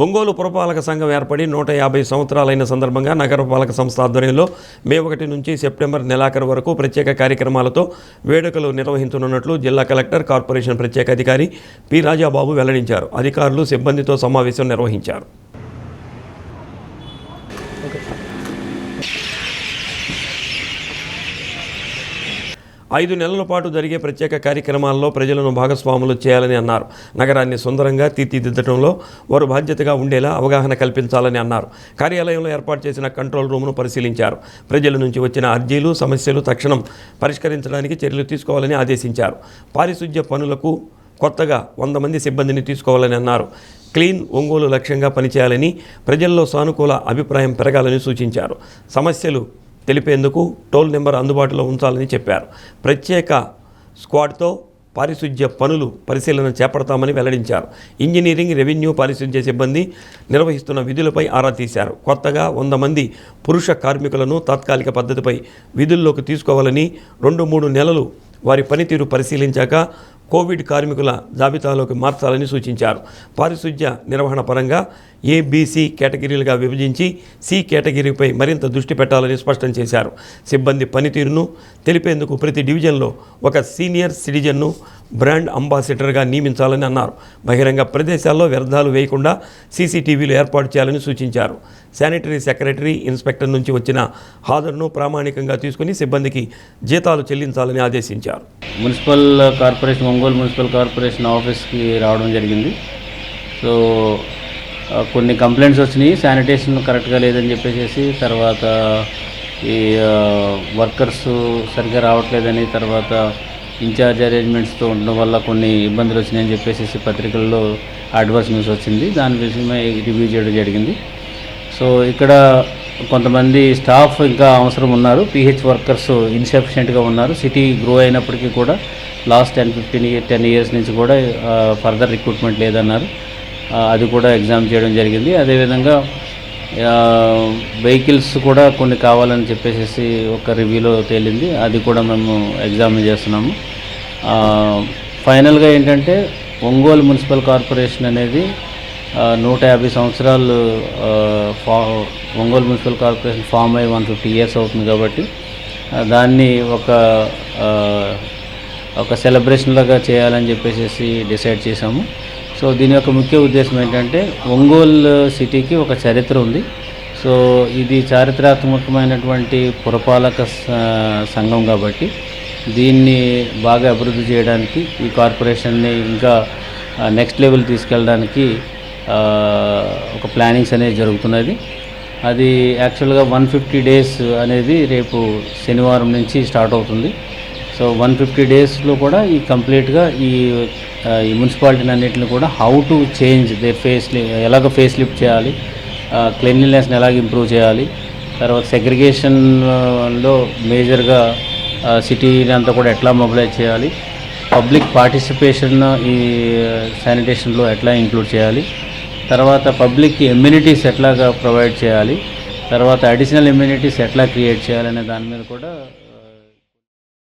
ఒంగోలు పురపాలక సంఘం ఏర్పడి 150 సంవత్సరాలైన సందర్భంగా నగరపాలక సంస్థ ఆధ్వర్యంలో మే 1 నుంచి సెప్టెంబర్ నెలాఖరు వరకు ప్రత్యేక కార్యక్రమాలతో వేడుకలు నిర్వహించనున్నట్లు జిల్లా కలెక్టర్ కార్పొరేషన్ ప్రత్యేక అధికారి పి రాజాబాబు వెల్లడించారు. అధికారులు సిబ్బందితో సమావేశం నిర్వహించారు. 5 నెలల పాటు జరిగే ప్రత్యేక కార్యక్రమాల్లో ప్రజలను భాగస్వాములు చేయాలని అన్నారు. నగరాన్ని సుందరంగా తీర్చిదిద్దడంలో వారు బాధ్యతగా ఉండేలా అవగాహన కల్పించాలని అన్నారు. కార్యాలయంలో ఏర్పాటు చేసిన కంట్రోల్ రూమ్ను పరిశీలించారు. ప్రజల నుంచి వచ్చిన అర్జీలు, సమస్యలు తక్షణం పరిష్కరించడానికి చర్యలు తీసుకోవాలని ఆదేశించారు. పారిశుధ్య పనులకు కొత్తగా 100 మంది సిబ్బందిని తీసుకోవాలని అన్నారు. క్లీన్ ఒంగోలు లక్ష్యంగా పనిచేయాలని, ప్రజల్లో సానుకూల అభిప్రాయం పెరగాలని సూచించారు. సమస్యలు తెలిపేందుకు టోల్ నెంబర్ అందుబాటులో ఉంచాలని చెప్పారు. ప్రత్యేక స్క్వాడ్తో పారిశుధ్య పనులు పరిశీలన చేపడతామని వెల్లడించారు. ఇంజనీరింగ్, రెవెన్యూ, పారిశుధ్య సిబ్బంది నిర్వహిస్తున్న విధులపై ఆరా తీశారు. కొత్తగా 100 మంది పురుష కార్మికులను తాత్కాలిక పద్ధతిపై విధుల్లోకి తీసుకోవాలని, 2-3 నెలలు వారి పనితీరు పరిశీలించాక కోవిడ్ కార్మికుల జాబితాలోకి మార్చాలని సూచించారు. పారిశుధ్య నిర్వహణ పరంగా ABC కేటగిరీలుగా విభజించి C కేటగిరీపై మరింత దృష్టి పెట్టాలని స్పష్టం చేశారు. సిబ్బంది పనితీరును తెలిపేందుకు ప్రతి డివిజన్లో ఒక సీనియర్ సిటిజన్ను బ్రాండ్ అంబాసిడర్గా నియమించాలని అన్నారు. బహిరంగ ప్రదేశాల్లో వ్యర్థాలు వేయకుండా CCTVలు ఏర్పాటు చేయాలని సూచించారు. శానిటరీ సెక్రటరీ, ఇన్స్పెక్టర్ నుంచి వచ్చిన హాజరును ప్రామాణికంగా తీసుకుని సిబ్బందికి జీతాలు చెల్లించాలని ఆదేశించారు. Municipal corporation, Ongole municipal corporation ఆఫీస్కి రావడం జరిగింది. సో కొన్ని కంప్లైంట్స్ వచ్చినాయి, శానిటేషన్ కరెక్ట్గా లేదని చెప్పేసి, తర్వాత ఈ వర్కర్స్ సరిగ్గా రావట్లేదని, తర్వాత ఇన్ఛార్జ్ అరేంజ్మెంట్స్తో ఉండడం వల్ల కొన్ని ఇబ్బందులు వచ్చినాయని చెప్పేసి పత్రికల్లో అడ్వర్స్ న్యూస్ వచ్చింది. దాని విషయమై రివ్యూ చేయడం జరిగింది. సో ఇక్కడ కొంతమంది స్టాఫ్ ఇంకా అవసరం ఉన్నారు. PH వర్కర్స్ ఇన్సఫిషియెంట్గా ఉన్నారు. సిటీ గ్రో అయినప్పటికీ కూడా లాస్ట్ 10 ఇయర్స్ నుంచి కూడా ఫర్దర్ రిక్రూట్మెంట్ లేదన్నారు. అది కూడా ఎగ్జామ్ చేయడం జరిగింది. అదేవిధంగా వెహికల్స్ కూడా కొన్ని కావాలని చెప్పేసి ఒక రివ్యూలో తేలింది. అది కూడా మేము ఎగ్జామిన్ చేస్తున్నాము. ఫైనల్గా ఏంటంటే ఒంగోలు మున్సిపల్ కార్పొరేషన్ అనేది 150 సంవత్సరాలు ఒంగోలు మున్సిపల్ కార్పొరేషన్ ఫామ్ అయ్యి 150 ఇయర్స్ అవుతుంది కాబట్టి దాన్ని ఒక సెలబ్రేషన్ లాగా చేయాలని చెప్పేసి డిసైడ్ చేశాము. సో దీని యొక్క ముఖ్య ఉద్దేశం ఏంటంటే ఒంగోలు సిటీకి ఒక చరిత్ర ఉంది. సో ఇది చారిత్రాత్మకమైనటువంటి పురపాలక సంఘం కాబట్టి దీన్ని బాగా అభివృద్ధి చేయడానికి, ఈ కార్పొరేషన్ని ఇంకా నెక్స్ట్ లెవెల్ తీసుకెళ్ళడానికి ఒక ప్లానింగ్స్ అనేది జరుగుతున్నది. అది యాక్చువల్గా 150 డేస్ అనేది రేపు శనివారం నుంచి స్టార్ట్ అవుతుంది. సో 150 డేస్లో కూడా ఈ కంప్లీట్గా ఈ మున్సిపాలిటీని అన్నింటిని కూడా హౌ టు చేంజ్ దేర్ ఎలాగ ఫేస్ లిఫ్ట్ చేయాలి, క్లీన్లీనెస్ని ఎలాగ ఇంప్రూవ్ చేయాలి, తర్వాత సెగ్రిగేషన్లో మేజర్గా సిటీని అంతా కూడా ఎట్లా మొబిలైజ్ చేయాలి, పబ్లిక్ పార్టిసిపేషన్ ఈ శానిటేషన్లో ఎట్లా ఇంక్లూడ్ చేయాలి, తర్వాత పబ్లిక్ ఎమ్యూనిటీస్ ఎట్లాగా ప్రొవైడ్ చేయాలి, తర్వాత అడిషనల్ ఎమ్యూనిటీస్ ఎట్లా క్రియేట్ చేయాలనే దాని మీద కూడా